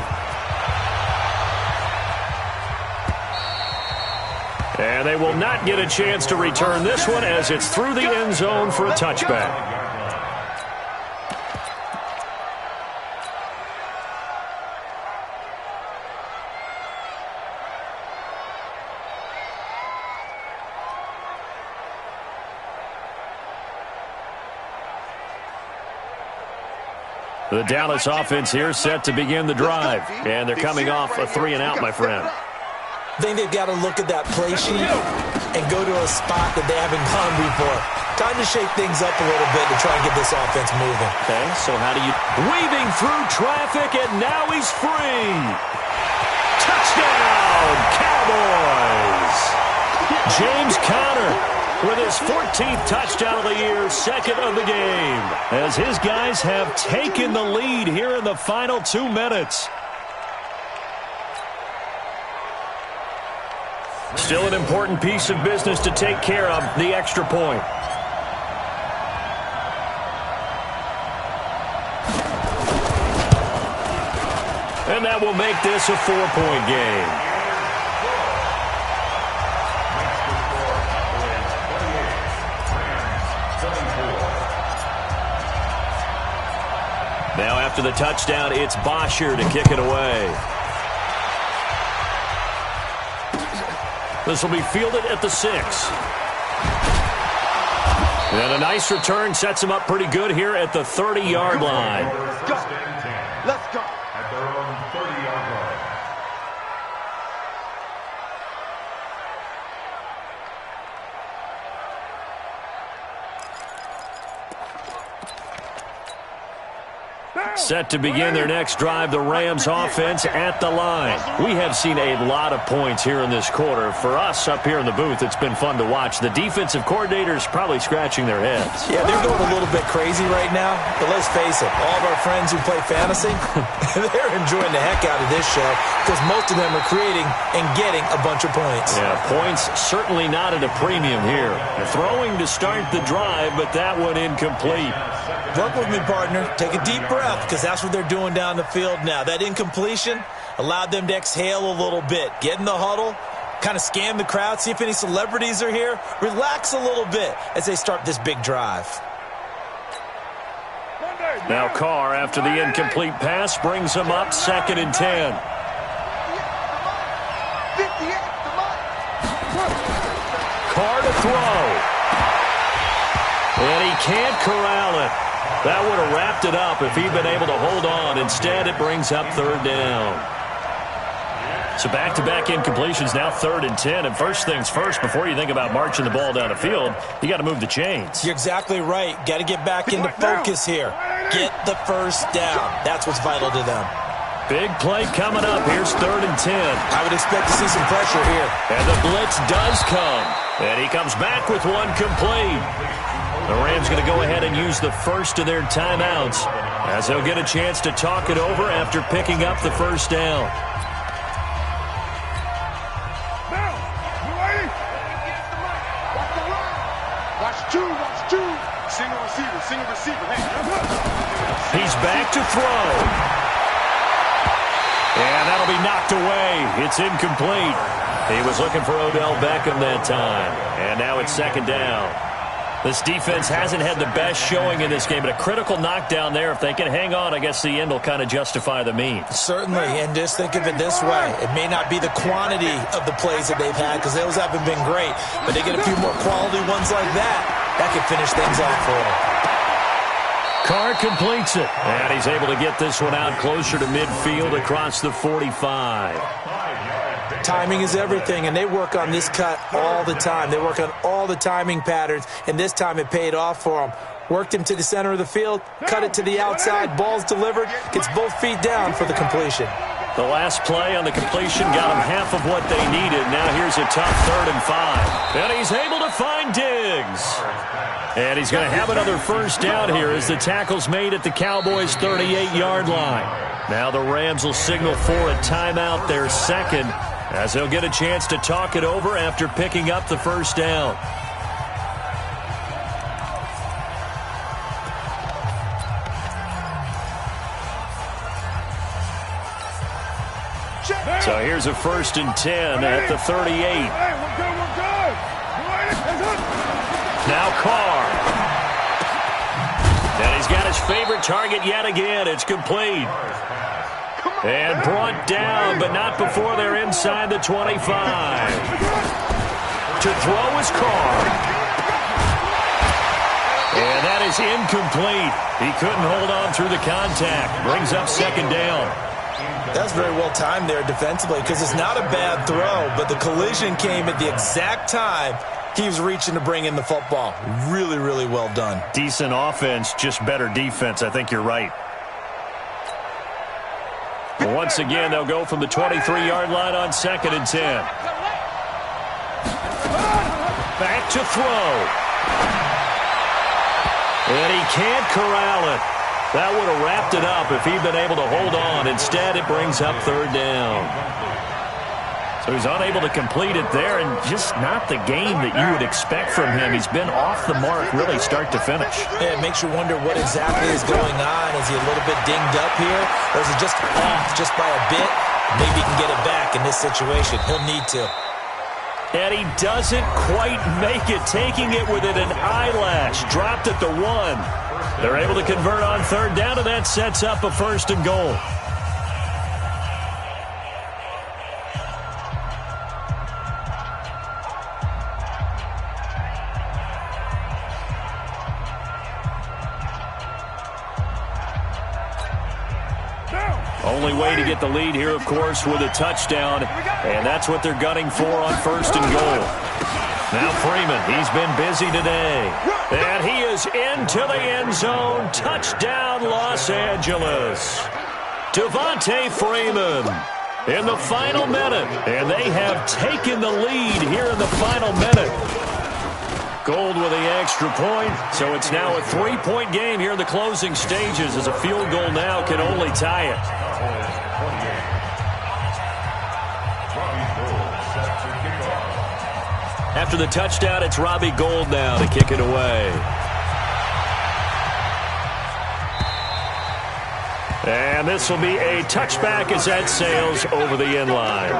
And they will not get a chance to return this one as it's through the end zone for a touchback. The Dallas offense here set to begin the drive. And they're coming off a 3-and-out, my friend. I think they've got to look at that play sheet and go to a spot that they haven't gone before. Time to shake things up a little bit to try and get this offense moving. Okay, so how do you... Weaving through traffic, and now he's free. Touchdown, Cowboys! James Conner with his 14th touchdown of the year, 2nd of the game, as his guys have taken the lead here in the final 2 minutes. Still an important piece of business to take care of, the extra point. And that will make this a 4-point game. Now after the touchdown, it's Bosher to kick it away. This will be fielded at the 6. And a nice return sets him up pretty good here at the 30-yard line. Let's go. Set to begin their next drive, the Rams offense at the line. We have seen a lot of points here in this quarter. For us up here in the booth, it's been fun to watch. The defensive coordinators probably scratching their heads. Yeah, they're going a little bit crazy right now. But let's face it, all of our friends who play fantasy, they're enjoying the heck out of this show because most of them are creating and getting a bunch of points. Yeah, points certainly not at a premium here. They're throwing to start the drive, but that one incomplete. Work with me, partner. Take a deep breath because that's what they're doing down the field now. That incompletion allowed them to exhale a little bit. Get in the huddle, kind of scan the crowd, see if any celebrities are here. Relax a little bit as they start this big drive. Now Carr, after the incomplete pass, brings him up 2nd and 10. Carr to throw. And he can't corral it. That would have wrapped it up if he'd been able to hold on. Instead, it brings up 3rd down. So back-to-back incompletions, now 3rd and 10. And first things first, before you think about marching the ball down the field, you got to move the chains. You're exactly right. Got to get back into focus here. Get the first down. That's what's vital to them. Big play coming up. Here's 3rd and 10. I would expect to see some pressure here. And the blitz does come. And he comes back with one complete. The Rams going to go ahead and use the first of their timeouts as they'll get a chance to talk it over after picking up the first down. Watch two. Single receiver. Hey. He's back to throw. And that'll be knocked away. It's incomplete. He was looking for Odell Beckham that time. And now it's 2nd down. This defense hasn't had the best showing in this game, but a critical knockdown there. If they can hang on, I guess the end will kind of justify the means. Certainly, and just think of it this way. It may not be the quantity of the plays that they've had because those haven't been great, but they get a few more quality ones like that. That could finish things off for them. Carr completes it, and he's able to get this one out closer to midfield across the 45. Timing is everything, and they work on this cut all the time. They work on all the timing patterns, and this time it paid off for them. Worked him to the center of the field, cut it to the outside, ball's delivered, gets both feet down for the completion. The last play on the completion got him half of what they needed. Now here's a tough 3rd and 5. And he's able to find Diggs. And he's going to have another first down here as the tackle's made at the Cowboys' 38-yard line. Now the Rams will signal for a timeout, their 2nd, as they'll get a chance to talk it over after picking up the first down. So here's a 1st and 10 at the 38. Now Carr. And he's got his favorite target yet again. It's complete. And brought down, but not before they're inside the 25. To throw is Carr. And that is incomplete. He couldn't hold on through the contact. Brings up 2nd down. That's very well timed there defensively because it's not a bad throw, but the collision came at the exact time he was reaching to bring in the football. Really, really well done. Decent offense, just better defense. I think you're right. Once again, they'll go from the 23-yard line on 2nd and 10. Back to throw. And he can't corral it. That would have wrapped it up if he'd been able to hold on. Instead, it brings up 3rd down. So he's unable to complete it there, and just not the game that you would expect from him. He's been off the mark really start to finish. Yeah, it makes you wonder what exactly is going on. Is he a little bit dinged up here, or is he just off just by a bit? Maybe he can get it back in this situation. He'll need to. And he doesn't quite make it, taking it within an eyelash. Dropped at the 1. They're able to convert on 3rd down, and that sets up a 1st and goal. Only way to get the lead here, of course, with a touchdown. And that's what they're gunning for on 1st and goal. Now Freeman, he's been busy today. And he is into the end zone. Touchdown, Los Angeles. Devontae Freeman in the final minute. And they have taken the lead here in the final minute. Gold with the extra point. So it's now a 3-point game here in the closing stages, as a field goal now can only tie it. After the touchdown, it's Robbie Gould now to kick it away. And this will be a touchback as that sails over the end line.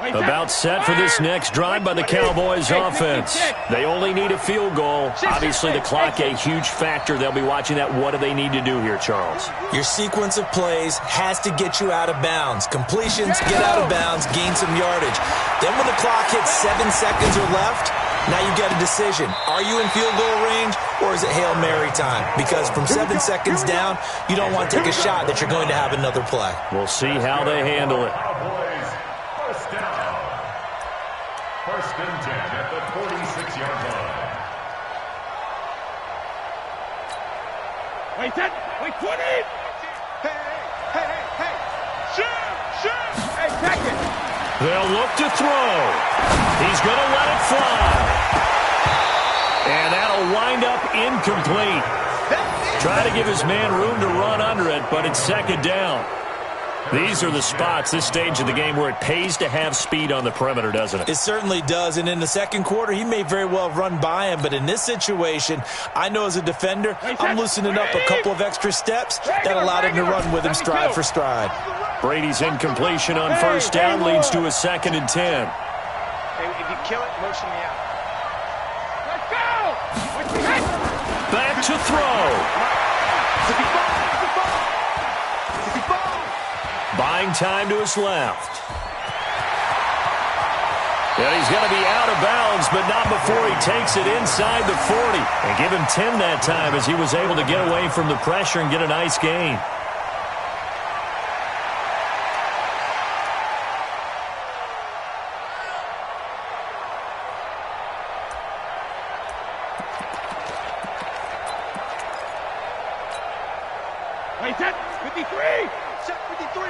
About set for this next drive by the Cowboys offense. They only need a field goal. Obviously, the clock a huge factor. They'll be watching that. What do they need to do here, Charles? Your sequence of plays has to get you out of bounds. Completions, get out of bounds, gain some yardage. Then when the clock hits 7 seconds or left, now you get a decision. Are you in field goal range, or is it Hail Mary time? Because from 7 seconds down, you don't want to take a shot that you're going to have another play. We'll see how they handle it. First and 10 at the 46-yard line. Wait, 10. Wait, 20. Hey. Shoot. Hey, check it. They'll look to throw. He's going to let it fly. And that'll wind up incomplete. Try to give his man room to run under it, but it's second down. These are the spots, this stage of the game, where it pays to have speed on the perimeter, doesn't it? It certainly does, and in the second quarter, he may very well run by him, but in this situation, I know as a defender, I'm loosening up a couple of extra steps that allowed him to run with him stride for stride. Brady's incompletion on first down leads to a 2nd and 10. Hey, if you kill it, motion me out. Let's go! Back to throw. Buying time to his left. And he's going to be out of bounds, but not before he takes it inside the 40. And give him 10 that time, as he was able to get away from the pressure and get a nice gain. Wait, 10. 53. Check 53.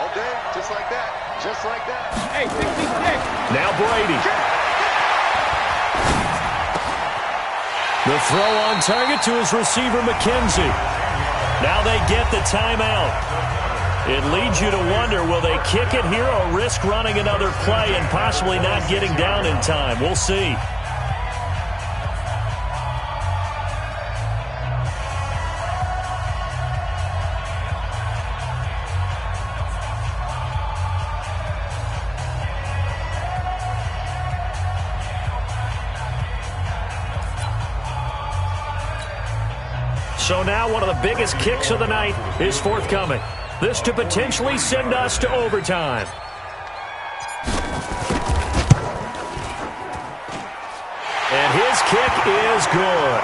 All day, just like that. Just like that. Hey, 66. Now Brady. The throw on target to his receiver, McKenzie. Now they get the timeout. It leads you to wonder, will they kick it here or risk running another play and possibly not getting down in time? We'll see. So now one of the biggest kicks of the night is forthcoming. This to potentially send us to overtime. And his kick is good.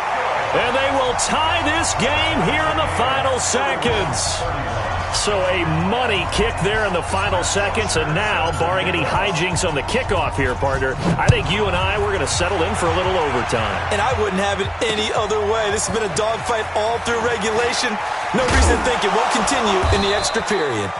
And they will tie this game here in the final seconds. So a money kick there in the final seconds. And now, barring any hijinks on the kickoff here, partner, I think you and I, we're going to settle in for a little overtime. And I wouldn't have it any other way. This has been a dogfight all through regulation. No reason to think it won't continue in the extra period.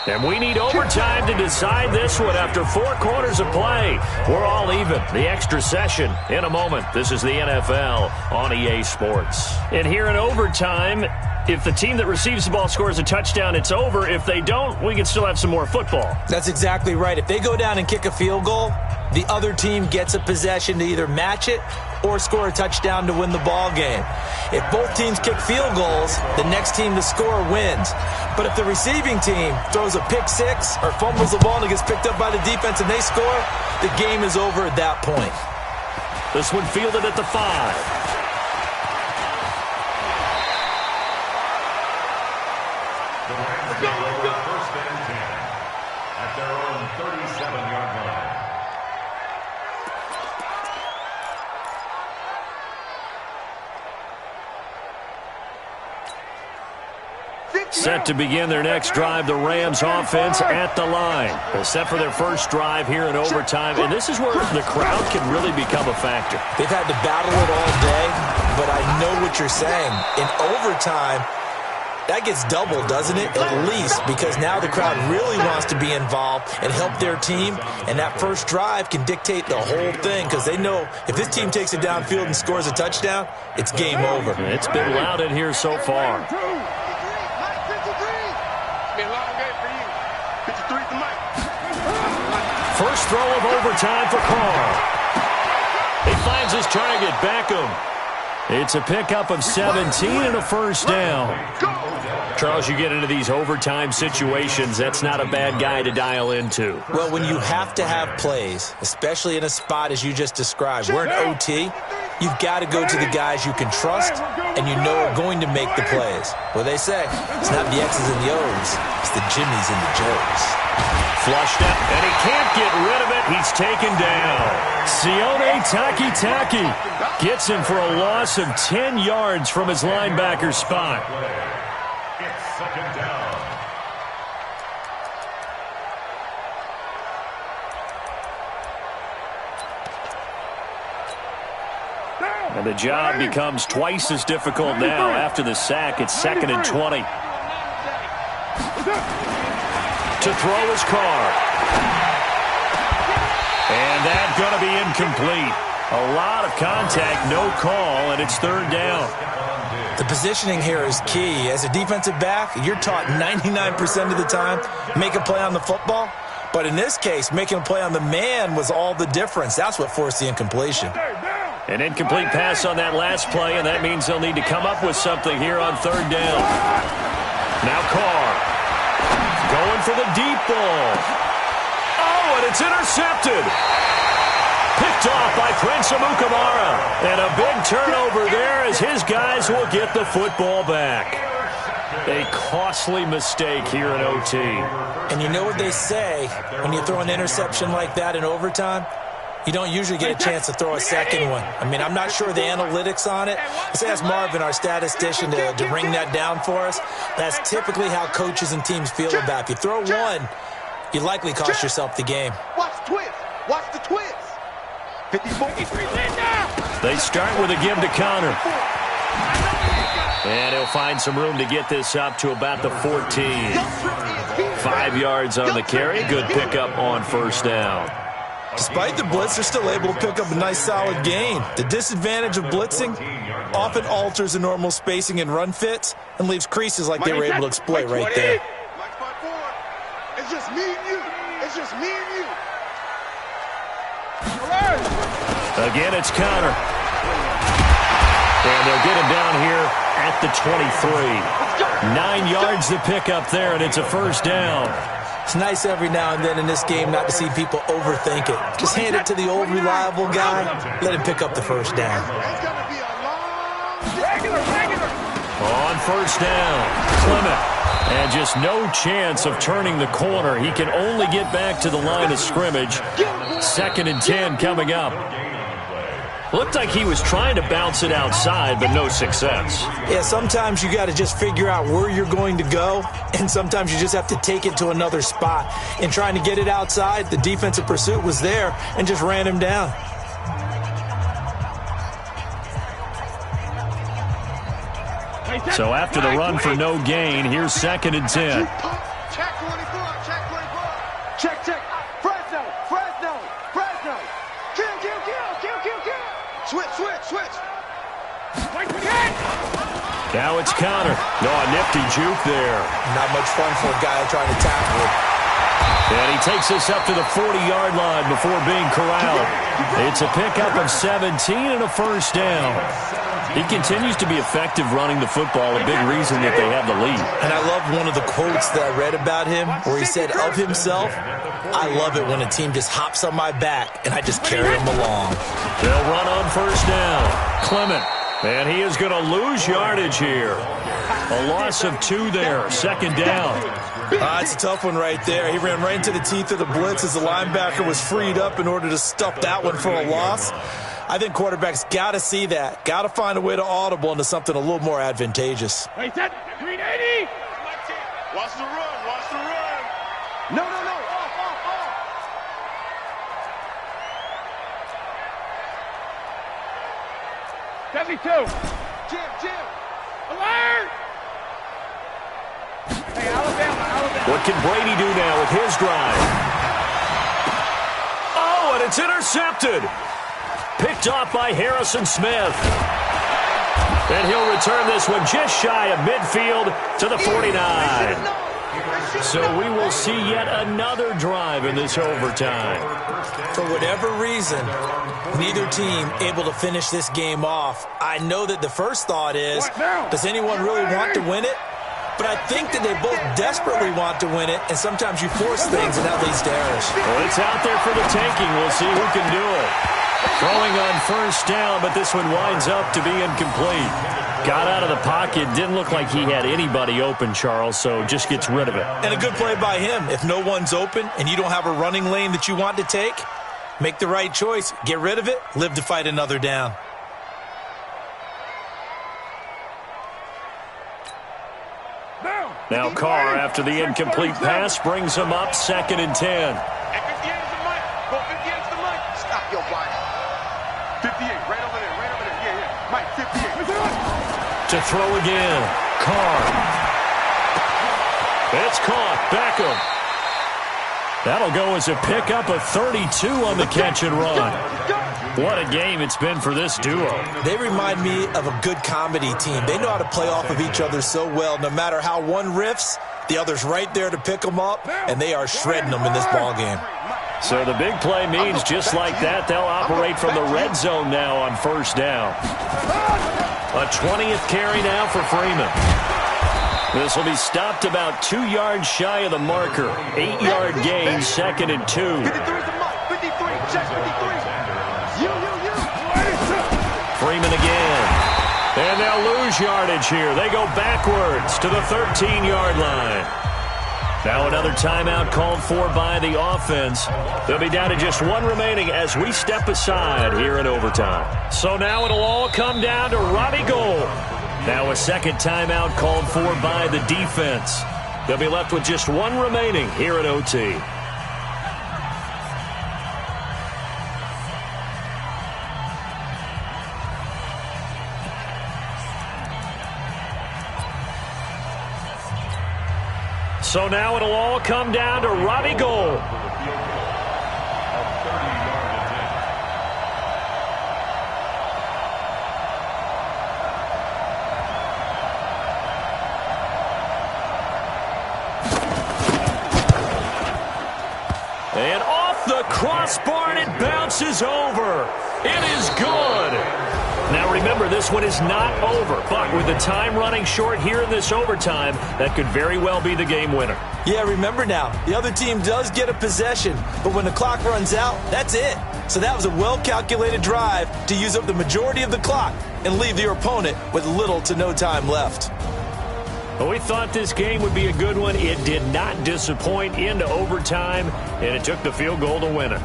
And we need overtime to decide this one after 4 quarters of play. We're all even. The extra session in a moment. This is the NFL on EA Sports. And here in overtime, if the team that receives the ball scores a touchdown, it's over. If they don't, we can still have some more football. That's exactly right. If they go down and kick a field goal, the other team gets a possession to either match it or score a touchdown to win the ball game. If both teams kick field goals, the next team to score wins. But if the receiving team throws a pick six or fumbles the ball and it gets picked up by the defense and they score, the game is over at that point. This one fielded at the 5. First and 10 at their own 37-yard line. Set to begin their next drive, the Rams offense at the line. They're set for their first drive here in overtime, and this is where the crowd can really become a factor. They've had to battle it all day, but I know what you're saying. In overtime, that gets doubled, doesn't it? At least, because now the crowd really wants to be involved and help their team, and that first drive can dictate the whole thing because they know if this team takes it downfield and scores a touchdown, it's game over. It's been loud in here so far. First throw of overtime for Carr. He finds his target, Beckham. It's a pickup of 17 and a first down. Charles, you get into these overtime situations, that's not a bad guy to dial into. Well, when you have to have plays, especially in a spot as you just described, we're in OT, you've got to go to the guys you can trust and you know are going to make the plays. Well, they say it's not the X's and the O's, it's the Jimmies and the Joes. Flushed up, and he can't get rid of it. He's taken down. Sione Takitaki gets him for a loss of 10 yards from his linebacker spot. It's second down. And the job becomes twice as difficult now after the sack. It's 2nd and 20. To throw his Carr. And that's going to be incomplete. A lot of contact, no call, and it's 3rd down. The positioning here is key. As a defensive back, you're taught 99% of the time, make a play on the football. But in this case, making a play on the man was all the difference. That's what forced the incompletion. An incomplete pass on that last play, and that means they'll need to come up with something here on 3rd down. Now Carr. Going for the deep ball. Oh, and it's intercepted. Picked off by Prince Amukamara. And a big turnover there as his guys will get the football back. A costly mistake here in OT. And you know what they say, when you throw an interception like that in overtime, you don't usually get a chance to throw a second one. I mean, I'm not sure the analytics on it. Let's ask Marvin, our statistician, to bring that down for us. That's typically how coaches and teams feel about it. If you throw one, you likely cost yourself the game. Watch the twist. Watch the twist. 54. They start with a give to Connor. And he'll find some room to get this up to about the 14. 5 yards on the carry. Good pickup on 1st down. Despite the blitz, they're still able to pick up a nice solid gain. The disadvantage of blitzing often alters the normal spacing and run fits and leaves creases like they were able to exploit right there. It's just me and you. It's just me and you. Again, it's Connor. And they'll get him down here at the 23. 9 yards to pick up there, and it's a 1st down. It's nice every now and then in this game not to see people overthink it. Just hand it to the old reliable guy. Let him pick up the 1st down. On 1st down, Clement. And just no chance of turning the corner. He can only get back to the line of scrimmage. 2nd and 10 coming up. Looked like he was trying to bounce it outside, but no success. Yeah, sometimes you got to just figure out where you're going to go, and sometimes you just have to take it to another spot. In trying to get it outside, the defensive pursuit was there and just ran him down. So after the run for no gain, here's 2nd and 10. Check 24, check 24. Check, check. Fresno, Fresno, Fresno. Kill, kill, kill, kill, kill, kill. Switch, switch, switch. Now it's Connor. No, a nifty juke there. Not much fun for a guy trying to tackle it. And he takes us up to the 40-yard line before being corralled. It's a pickup of 17 and a 1st down. He continues to be effective running the football, a big reason that they have the lead. And I love one of the quotes that I read about him where he said of himself, I love it when a team just hops on my back and I just carry them along. They'll run on 1st down. Clement. And he is going to lose yardage here. A loss of 2 there. 2nd down. It's a tough one right there. He ran right into the teeth of the blitz as the linebacker was freed up in order to stuff that one for a loss. I think quarterbacks got to see that. Got to find a way to audible into something a little more advantageous. Wait, set. 380. Watch the run. Watch the run. No. Off. 72. Jim. Alert! Hey, Alabama. What can Brady do now with his drive? Oh, and it's intercepted. Picked off by Harrison Smith. And he'll return this one just shy of midfield to the 49. So we will see yet another drive in this overtime. For whatever reason, neither team able to finish this game off. I know that the first thought is, does anyone really want to win it? But I think that they both desperately want to win it, and sometimes you force things, and that leads to errors. Well, it's out there for the taking. We'll see who can do it. Throwing on first down, but this one winds up to be incomplete. Got out of the pocket. Didn't look like he had anybody open, Charles, so just gets rid of it. And a good play by him. If no one's open and you don't have a running lane that you want to take, make the right choice. Get rid of it. Live to fight another down. Now Carr, after the incomplete pass, brings him up 2nd and 10. At 58 is the mic. Go 58 is the mic. Stop your body. 58, right over there. Yeah. Mike, 58. To throw again. Carr. It's caught. Beckham. That'll go as a pickup of 32 on the catch and run. What a game it's been for this duo. They remind me of a good comedy team. They know how to play off of each other so well. No matter how one riffs, the other's right there to pick them up, and they are shredding them in this ballgame. So the big play means just like that, they'll operate from the red zone now on first down. A 20th carry now for Freeman. This will be stopped about 2 yards shy of the marker. 8-yard gain, 2nd and 2. 53 is the mic. 53. Check 53. Freeman again. And they'll lose yardage here. They go backwards to the 13-yard line. Now another timeout called for by the offense. They'll be down to just one remaining as we step aside here in overtime. So now it'll all come down to Robbie Gould. Now a second timeout called for by the defense. They'll be left with just one remaining here at OT. So now it'll all come down to Robbie Gould. And off the crossbar, and it bounces over. It is good. Now remember, this one is not over, but with the time running short here in this overtime, that could very well be the game winner. Yeah, remember now, the other team does get a possession, but when the clock runs out, that's it. So that was a well-calculated drive to use up the majority of the clock and leave your opponent with little to no time left. Well, we thought this game would be a good one. It did not disappoint into overtime, and it took the field goal to win it.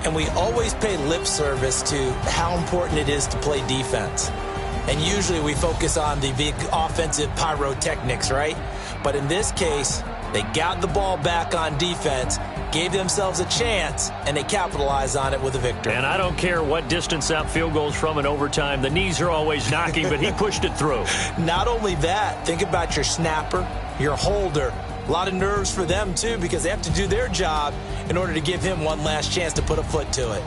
And we always pay lip service to how important it is to play defense. And usually we focus on the big offensive pyrotechnics, right? But in this case, they got the ball back on defense, gave themselves a chance, and they capitalized on it with a victory. And I don't care what distance out field goals from in overtime. The knees are always knocking, but he pushed it through. Not only that, think about your snapper, your holder. A lot of nerves for them, too, because they have to do their job in order to give him one last chance to put a foot to it.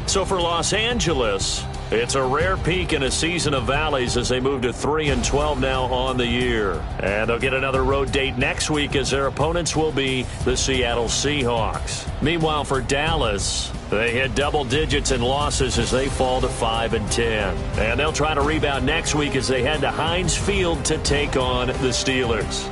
So for Los Angeles, it's a rare peak in a season of valleys as they move to 3-12 now on the year. And they'll get another road date next week as their opponents will be the Seattle Seahawks. Meanwhile, for Dallas, they hit double digits in losses as they fall to 5-10. And they'll try to rebound next week as they head to Heinz Field to take on the Steelers.